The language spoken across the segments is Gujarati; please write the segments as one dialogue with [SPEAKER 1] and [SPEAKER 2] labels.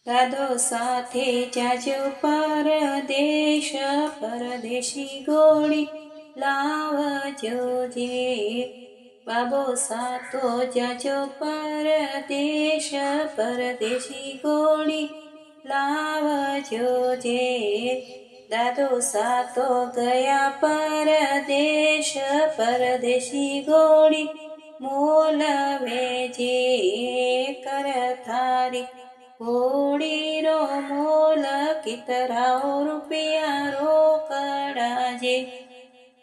[SPEAKER 1] દાદો સાથે જાજો પરદેશ, પરદેશી ગોળી લાવજો જે. બાબો સાતો જાજો પરદેશ, પરદેશી ગોળી લાવજો જે. દાદો સાતો ગયા પરદેશ, પરદેશી ગોળી મોલવે જે. કર થારી ઘોડી રો મોલ, કિતરાઓ રૂપિયા રોકડા જે.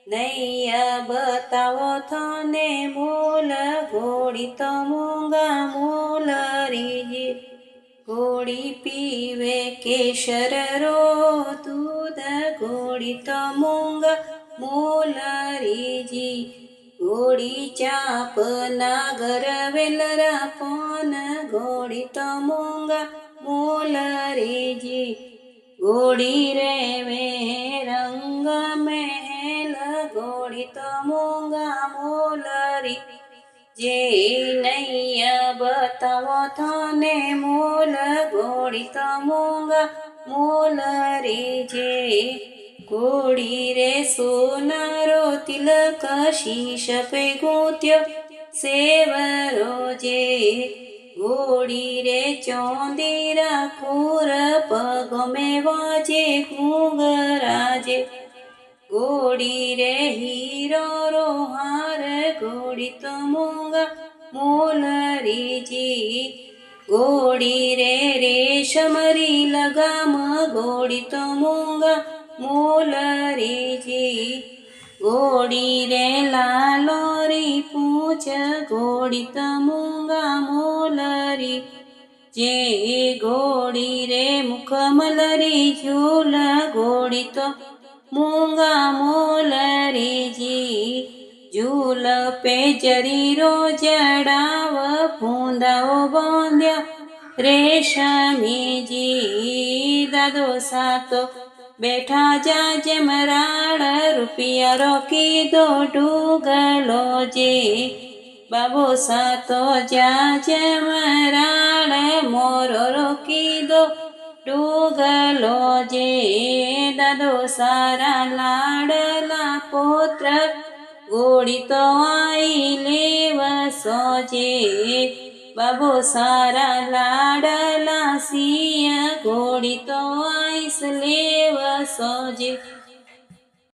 [SPEAKER 1] નૈયા બતાવો થને મોલ, ઘોડી તો મૂંગા મોલરી જે. ઘોડી પીવે કેસર રો દૂધ, ઘોડી તો મૂંગા મોલરી જી. ઘોડી ચાપ નાગર વેલરા પોન, ઘોડી તો મૂંગા મોલરી જી. ઘોડી રેવે રંગ મહેલ, ઘોડી તો મૂંગા મોલરી જે. નૈયા બતાવો થને મોલ, ઘોડી તો મૂંગા મોલરી જે. ઘોડી રે સોનારો તિલક, શીશ પે ગૂંથ્યો સેવરો જે. ઘોડી રે ચોંદીરા ખોર, પગ મેં વાજે ઘૂંઘરા જે. ઘોડી રે હીરો રો હાર, ઘોડી તો મૂંગા મોલરી જી. ઘોડી રે રેશમરી લગામ, ઘોડી તો મૂંગા મોલરી જી. ઘોડી રે લાલોરી પૂંછ, ઘોડી તો મૂંગા મોલરી જે. ઘોડી રે મુખમલરી ઝૂલ, ઘોડી તો મૂંગા મોલરી જી. ઝૂલ પે જરીરો જડાવ, ફૂંદાઓ બાંધ્યા રેશમી જી. દાદો સાતો બેઠા જાજ મરાળ, રૂપિયા રોકી દો ઢૂગલો જે. બાબો સાતો જાજ મરાળ, મોરો રોકી દો ઢૂગલો જે. દાદો સારા લાડલા પુત્ર, ઘોડી તો આઈ લેવસો જે. બાબો સારા લાડલા સિંહ, ઘોડી તો આઈસ લેવસો જે.